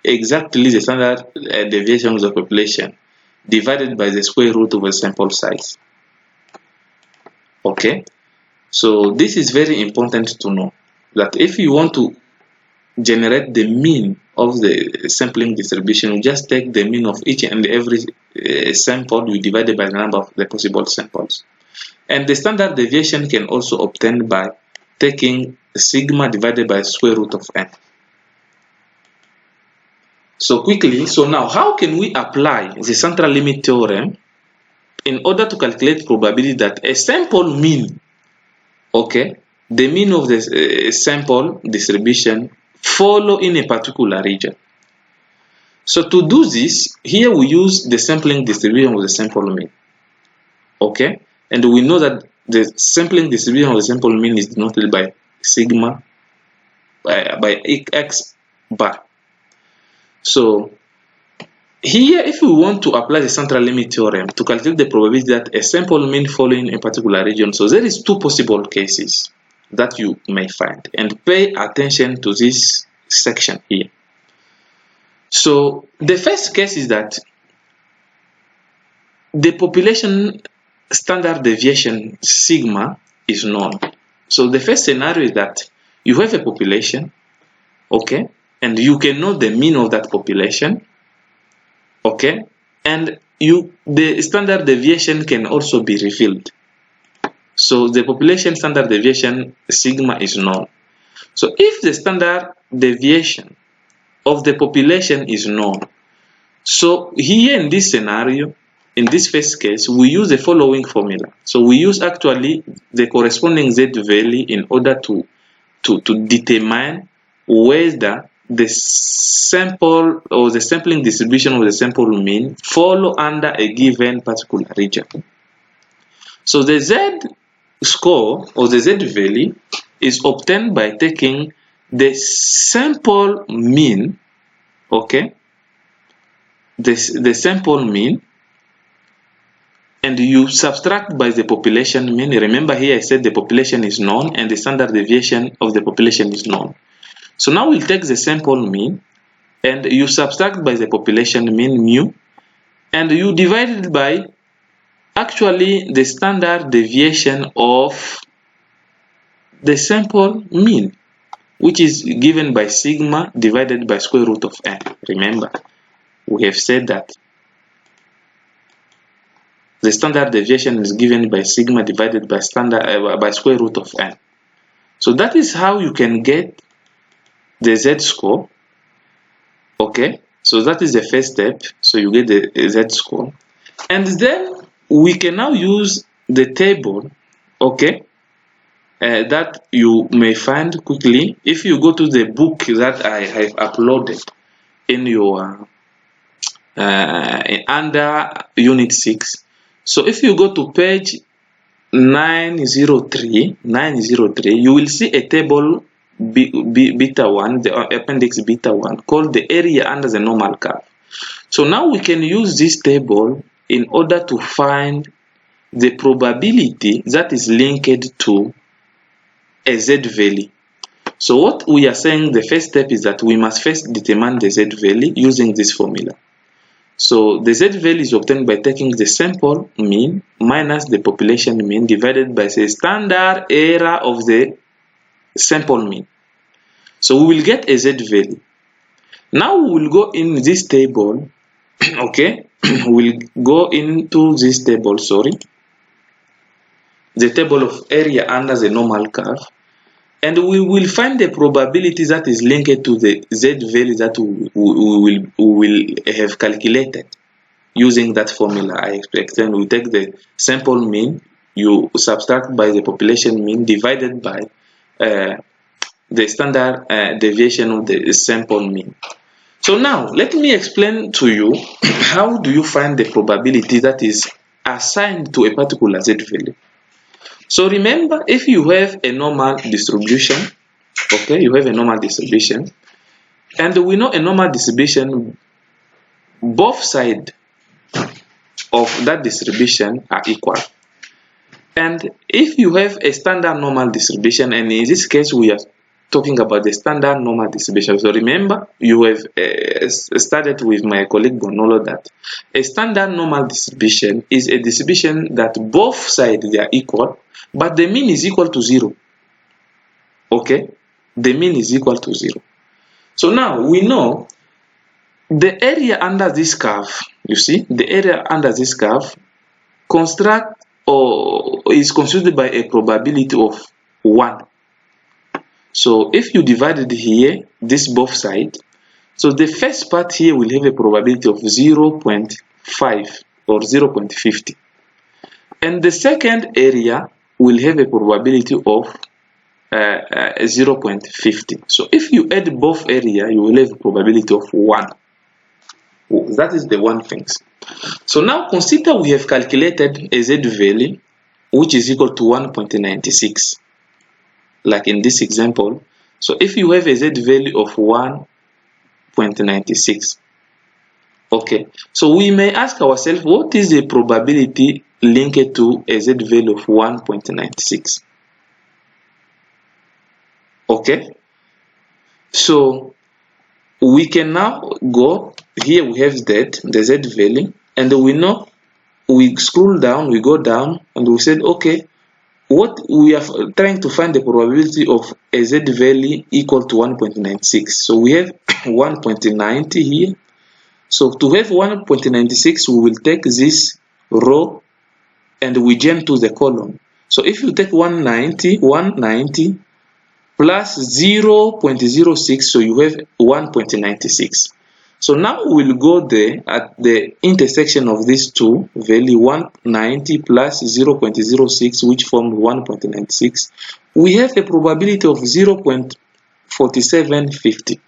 [SPEAKER 1] exactly the standard deviation of the population divided by the square root of the sample size. Okay, so this is very important to know, that if you want to generate the mean of the sampling distribution, you just take the mean of each and every sample, you divide it by the number of the possible samples. And the standard deviation can also obtain by taking sigma divided by square root of n. So quickly, so now how can we apply the central limit theorem in order to calculate probability that a sample mean, okay, the mean of the sample distribution follow in a particular region? So to do this, here we use the sampling distribution of the sample mean, okay, and we know that the sampling distribution of the sample mean is denoted by sigma by x bar. So here, if we want to apply the central limit theorem to calculate the probability that a sample mean following a particular region, so there is two possible cases that you may find, and pay attention to this section here. So the first case is that the population standard deviation sigma is known. So the first scenario is that you have a population, okay, and you can know the mean of that population, okay, and the standard deviation can also be revealed. So the population standard deviation sigma is known. So if the standard deviation of the population is known, so here in this scenario, in this first case, we use the following formula. So we use actually the corresponding z value in order to determine whether the sample or the sampling distribution of the sample mean fall under a given particular region. So the z score or the z value is obtained by taking the sample mean, okay, the sample mean, and you subtract by the population mean. Remember here I said the population is known and the standard deviation of the population is known. So now we'll take the sample mean and you subtract by the population mean mu, and you divide it by actually the standard deviation of the sample mean, which is given by sigma divided by square root of n. Remember, we have said that the standard deviation is given by sigma divided by by square root of n. So that is how you can get the z score. Okay, so that is the first step. So you get the z score, and then we can now use the table, okay, that you may find quickly if you go to the book that I have uploaded in your under unit 6. So if you go to page 903, you will see a table beta 1, the appendix beta 1, called the area under the normal curve. So now we can use this table in order to find the probability that is linked to a z value. So what we are saying, the first step is that we must first determine the z value using this formula. So the z value is obtained by taking the sample mean minus the population mean divided by the standard error of the sample mean. So we will get a z value. Now we will go in this table, okay, we'll go into this table, the table of area under the normal curve, and we will find the probability that is linked to the z value that we will have calculated using that formula I explained. We take the sample mean, you subtract by the population mean divided by the standard deviation of the sample mean. So now let me explain to you how do you find the probability that is assigned to a particular z value. So remember, if you have a normal distribution, okay, you have a normal distribution, and we know a normal distribution, both sides of that distribution are equal. And if you have a standard normal distribution, and in this case we are talking about the standard normal distribution. So remember, you have studied with my colleague Bonolo that a standard normal distribution is a distribution that both sides they are equal, but the mean is equal to 0. Okay, the mean is equal to 0. So now we know the area under this curve. You see, the area under this curve construct or is constituted by a probability of 1. So if you divide it here, this both sides, so the first part here will have a probability of 0.5 or 0.50, and the second area will have a probability of 0.50. So if you add both area, you will have a probability of 1. That is the one thing. So now consider we have calculated a z value which is equal to 1.96, like in this example. So if you have a z value of 1.96, okay, so we may ask ourselves, what is the probability linked to a z value of 1.96? Okay, so we can now go here. We have the Z value, and we know, we scroll down, we go down, and we said, okay, what we are trying to find the probability of a Z value equal to 1.96. So we have 1.90 here. So to have 1.96, we will take this row and we jump to the column. So if you take 190 plus 0.06, so you have 1.96. So now we will go there at the intersection of these two value, 190 plus 0.06, which form 1.96. We have a probability of 0.4750.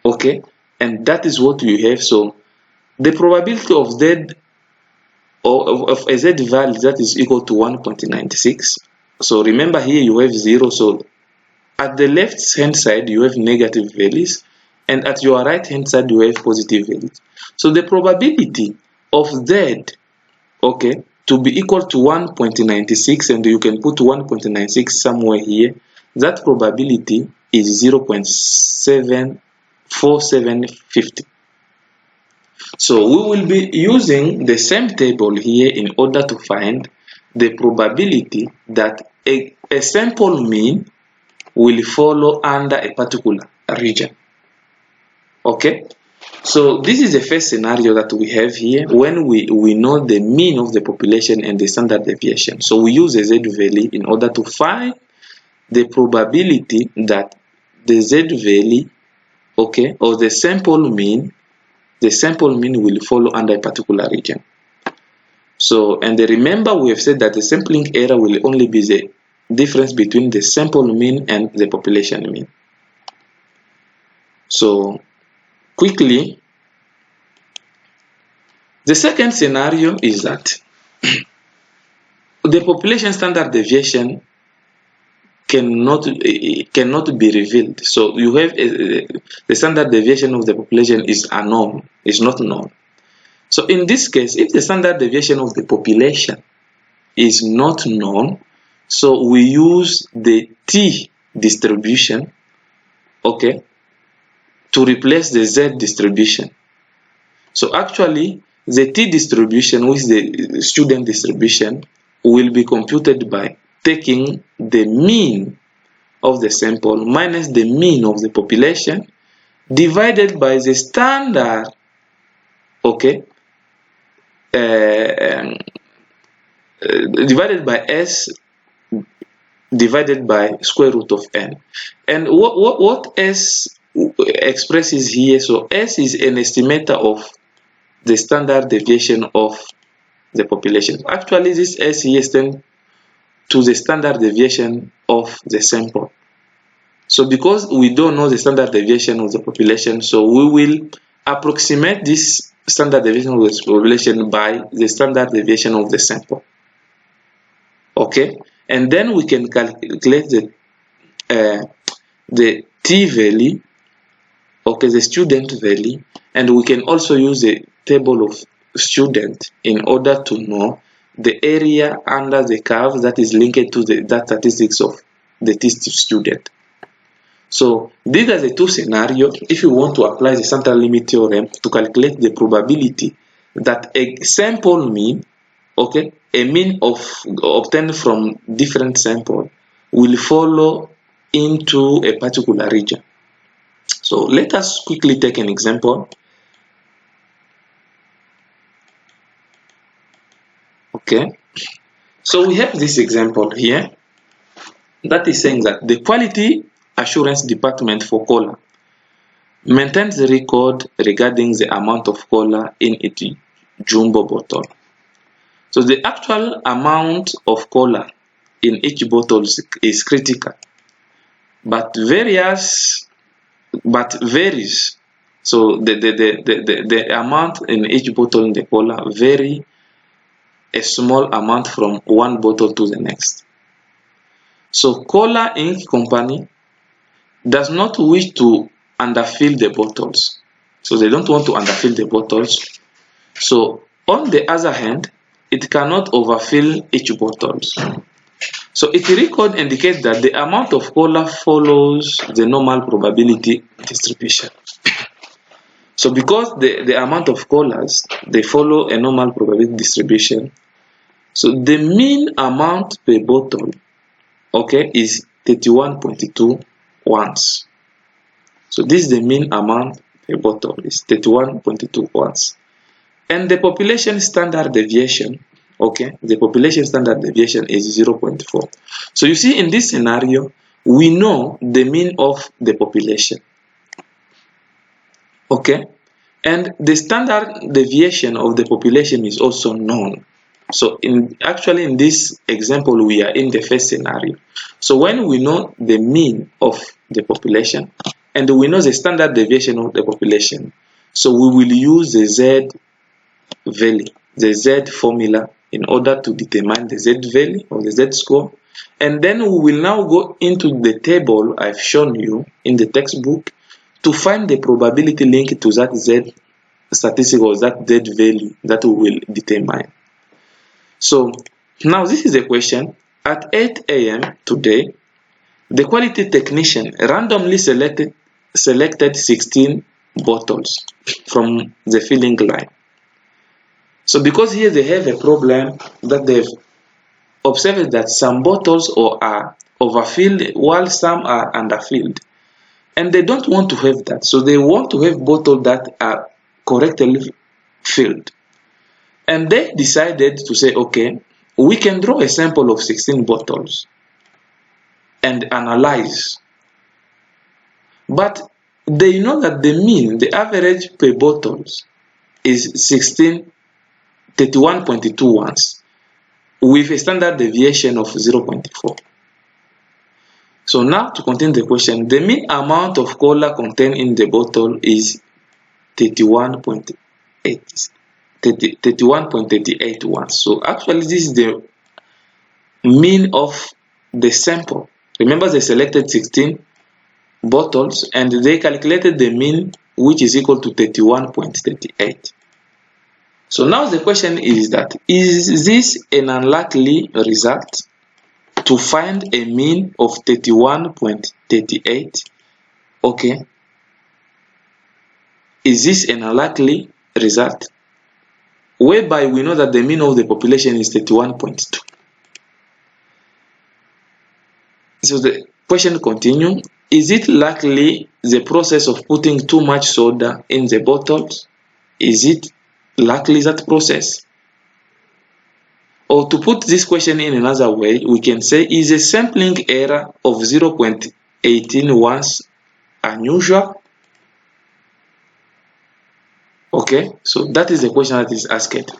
[SPEAKER 1] Okay, and that is what we have. So the probability of Z, or of a Z value, that is equal to 1.96. So remember, here you have 0. So at the left hand side you have negative values, and at your right hand side you have positive values. So the probability of Z, okay, to be equal to 1.96, and you can put 1.96 somewhere here, that probability is 0.4750. So we will be using the same table here in order to find the probability that a sample mean will follow under a particular region. Okay, so this is the first scenario that we have here when we know the mean of the population and the standard deviation. So we use a Z value in order to find the probability that the Z value, okay, or the sample mean will follow under a particular region. So, and remember, we have said that the sampling error will only be the difference between the sample mean and the population mean. So quickly, the second scenario is that the population standard deviation cannot be revealed. So you have the standard deviation of the population is unknown, is not known. So in this case, if the standard deviation of the population is not known, so we use the T distribution, okay, to replace the Z distribution. So actually, the T distribution, which is the student distribution, will be computed by taking the mean of the sample minus the mean of the population divided by the standard, okay, divided by S divided by square root of n. And what S expresses here, so S is an estimator of the standard deviation of the population. Actually, this S here stands to the standard deviation of the sample. So because we don't know the standard deviation of the population, so we will approximate this standard deviation of the population by the standard deviation of the sample. Okay, and then we can calculate the T value, okay, the student value, and we can also use the table of student in order to know the area under the curve that is linked to that statistics of the test student. So these are the two scenarios if you want to apply the central limit theorem to calculate the probability that a sample mean, okay, a mean obtained from different sample will follow into a particular region. So let us quickly take an example. Okay, so we have this example here that is saying that the quality assurance department for cola maintains the record regarding the amount of cola in its jumbo bottle. So the actual amount of cola in each bottle is critical, but varies. So the amount in each bottle in the cola vary a small amount from one bottle to the next. So Cola Inc. company does not wish to underfill the bottles. So they don't want to underfill the bottles. So on the other hand, it cannot overfill each bottle. So its record indicates that the amount of cola follows the normal probability distribution. So because the amount of colas, they follow a normal probability distribution, so the mean amount per bottle, okay, is 31.2 ounce. So this is the mean amount per bottle, is 31.2 ounce. And the population standard deviation, okay, the population standard deviation is 0.4. So you see, in this scenario, we know the mean of the population, okay, and the standard deviation of the population is also known. So actually in this example, we are in the first scenario. So when we know the mean of the population and we know the standard deviation of the population, so we will use the Z value, the Z formula, in order to determine the Z value or the Z score. And then we will now go into the table I've shown you in the textbook to find the probability linked to that Z statistic or that Z value that we will determine. So now this is a question. At 8 a.m. today, the quality technician randomly selected 16 bottles from the filling line. So because here they have a problem that they've observed that some bottles are overfilled while some are underfilled. And they don't want to have that. So they want to have bottles that are correctly filled. And they decided to say, okay, we can draw a sample of 16 bottles and analyze. But they know that the mean, the average per bottles is 31.2 ounce with a standard deviation of 0.4. So now to continue the question, the mean amount of cola contained in the bottle is 31.38 ounce. So actually this is the mean of the sample. Remember, they selected 16 bottles and they calculated the mean, which is equal to 31.38. So now the question is that, is this an unlikely result to find a mean of 31.38? Okay. Is this an unlikely result? Whereby we know that the mean of the population is 31.2. So the question continues. Is it likely the process of putting too much soda in the bottles? Is it likely that process? Or to put this question in another way, we can say, is a sampling error of 0.18 ounce unusual? Okay, so that is the question that is asked.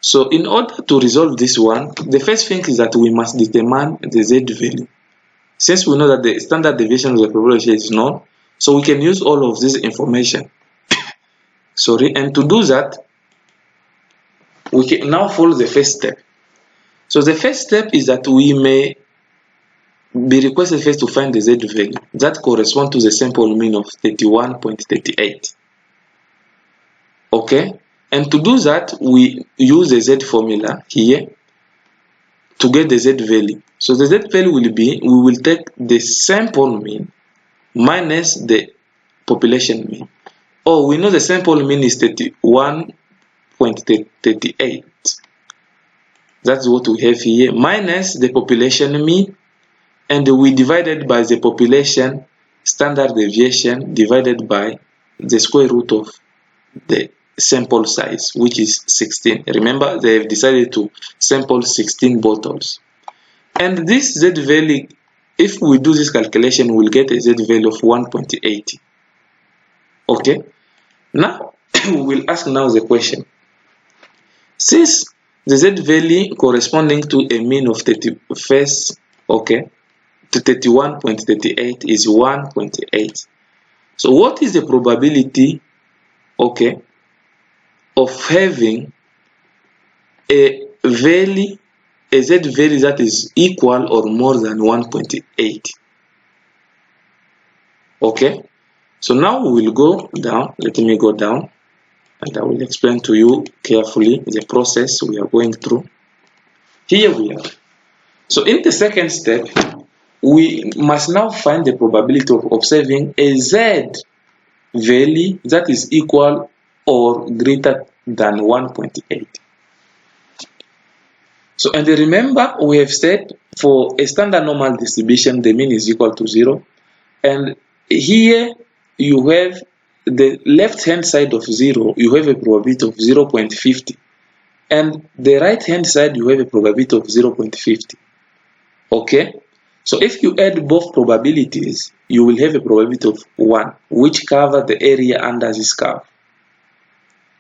[SPEAKER 1] So in order to resolve this one, the first thing is that we must determine the Z value. Since we know that the standard deviation of the population is known, so we can use all of this information. And to do that, we can now follow the first step. So the first step is that we may be requested first to find the Z value that corresponds to the sample mean of 31.38. Okay, and to do that, we use the Z formula here to get the Z value. So the Z value will be, we will take the sample mean minus the population mean. Oh, we know the sample mean is 31.38. That's what we have here, minus the population mean, and we divided by the population standard deviation divided by the square root of the sample size, which is 16. Remember, they have decided to sample 16 bottles. And this Z value, if we do this calculation, we'll get a Z value of 1.80. Okay, now we will ask now the question. Since the Z value corresponding to a mean of 31st, okay, to 31.38 is 1.8. So what is the probability, okay, of having a value, a Z value that is equal or more than 1.8? Okay, so now we will go down. Let me go down and I will explain to you carefully the process we are going through. Here we are. So in the second step, we must now find the probability of observing a z value that is equal or greater than 1.8. So, and remember, we have said for a standard normal distribution, the mean is equal to 0. And here you have the left hand side of 0, you have a probability of 0.50. And the right hand side, you have a probability of 0.50. Okay? So if you add both probabilities, you will have a probability of 1, which covers the area under this curve.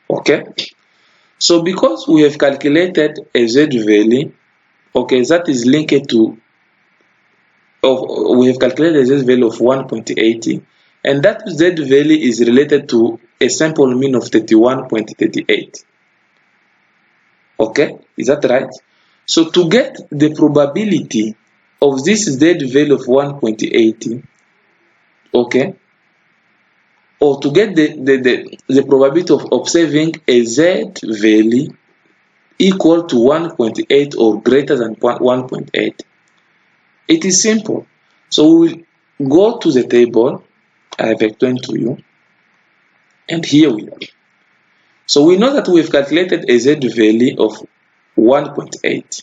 [SPEAKER 1] Okay? So because we have calculated a z value, okay, that is linked to, we have calculated a z value of 1.80, and that z value is related to a sample mean of 31.38. Okay, is that right? So to get the probability of this z value of 1.80, okay, or to get the probability of observing a z value equal to 1.8 or greater than 1.8, it is simple. So we will go to the table I have explained to you, and here we are. So we know that we have calculated a z value of 1.8.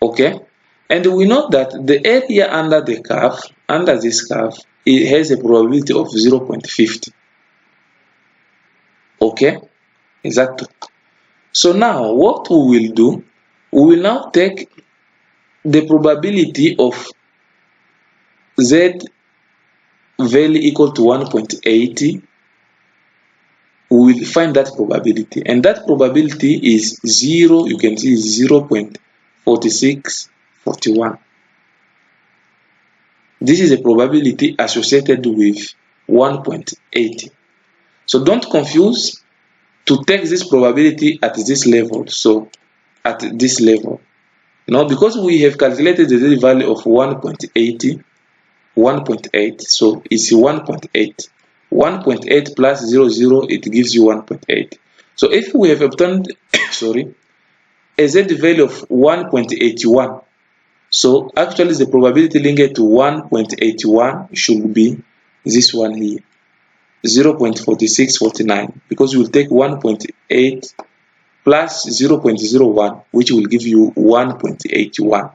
[SPEAKER 1] Okay, and we know that the area under the curve, under this curve, it has a probability of 0.50. Okay, is that true? So now what we will do, we will now take the probability of z value equal to 1.80. We will find that probability, and that probability is 0, you can see 0.4641. This is a probability associated with 1.80. So don't confuse to take this probability at this level. So at this level, now because we have calculated the value of 1.8, so it's 1.8. 1.8 plus 0, it gives you 1.8. So if we have obtained a z value of 1.81, so actually the probability linked to 1.81 should be this one here, 0.4649, because you will take 1.8 plus 0.01, which will give you 1.81.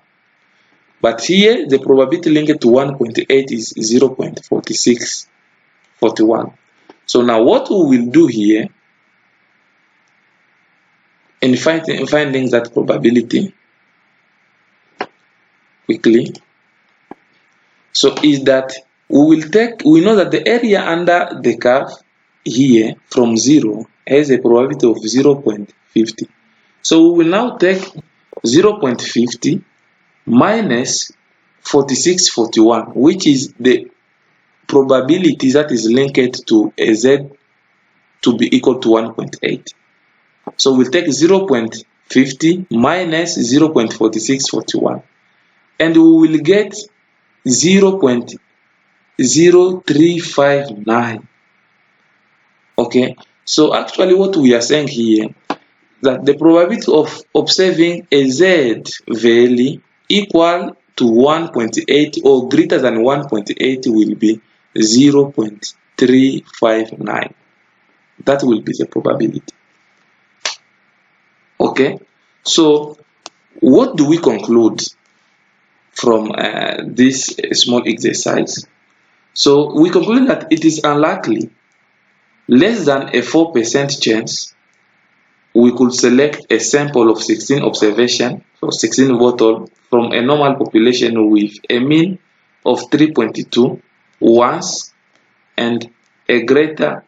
[SPEAKER 1] But here the probability linked to 1.8 is 0.4641. So now what we will do here in finding that probability quickly, so is that we know that the area under the curve here from 0 has a probability of 0.50. So we will now take 0.50 minus 4641, which is the probability that is linked to a z to be equal to 1.8. So we'll take 0.50 minus 0.4641, and we will get 0.0359. Okay, so actually what we are saying here, that the probability of observing a z value equal to 1.8 or greater than 1.8 will be 0.359. That will be the probability. Okay, so what do we conclude from this small exercise? So we conclude that it is unlikely, less than a 4% chance, we could select a sample of 16 observations, so 16 bottles, from a normal population with a mean of 3.2 once and a greater,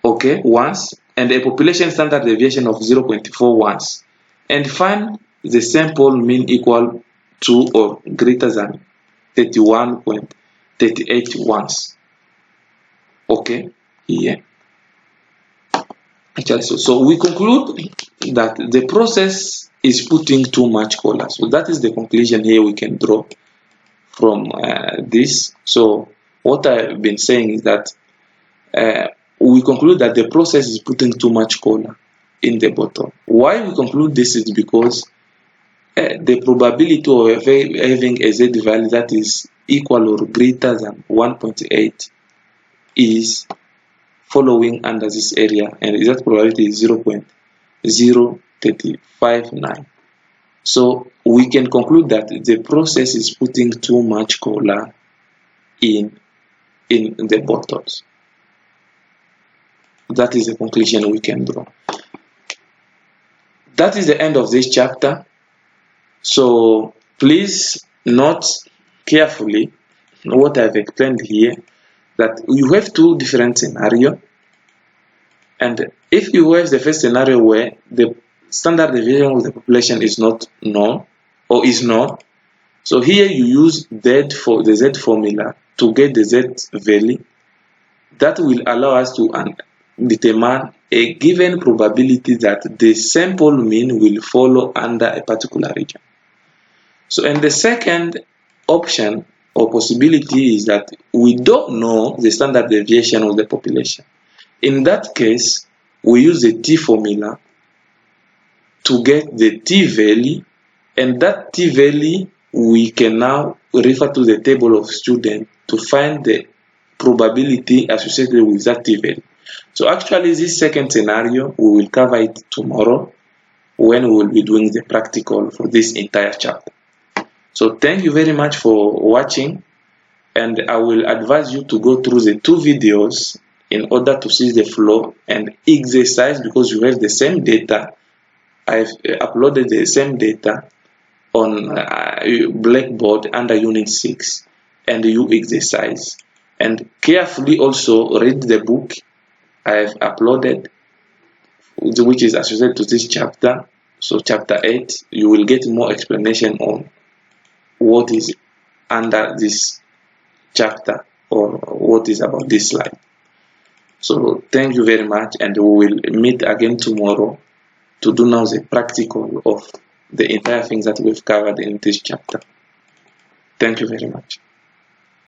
[SPEAKER 1] okay, once, and a population standard deviation of 0.4 once, and find the sample mean equal to or greater than 31.38 once. Okay, here. Actually, so we conclude that the process is putting too much color. So that is the conclusion here we can draw from this. So what I've been saying is that we conclude that the process is putting too much color in the bottle. Why we conclude this is because the probability of having a z value that is equal or greater than 1.8 is following under this area, and that probability is 0.0359. So we can conclude that the process is putting too much cola in the bottles. That is the conclusion we can draw. That is the end of this chapter. So please note carefully what I've explained here, that you have two different scenarios, and if you have the first scenario where the standard deviation of the population is not known or is known, so here you use the z formula to get the z value that will allow us to determine a given probability that the sample mean will follow under a particular region. So, and the second option or possibility is that we don't know the standard deviation of the population. In that case, we use the t formula to get the t value, and that t value we can now refer to the table of students to find the probability associated with that t value. So actually this second scenario we will cover it tomorrow when we will be doing the practical for this entire chapter. So thank you very much for watching, and I will advise you to go through the two videos in order to see the flow and exercise, because you have the same data. I've uploaded the same data on Blackboard under Unit 6, and you exercise. And carefully also read the book I've uploaded, which is associated to this chapter. So chapter 8, you will get more explanation on what is under this chapter or what is about this slide. So thank you very much, and we will meet again tomorrow to do now the practical of the entire things that we've covered in this chapter. Thank you very much.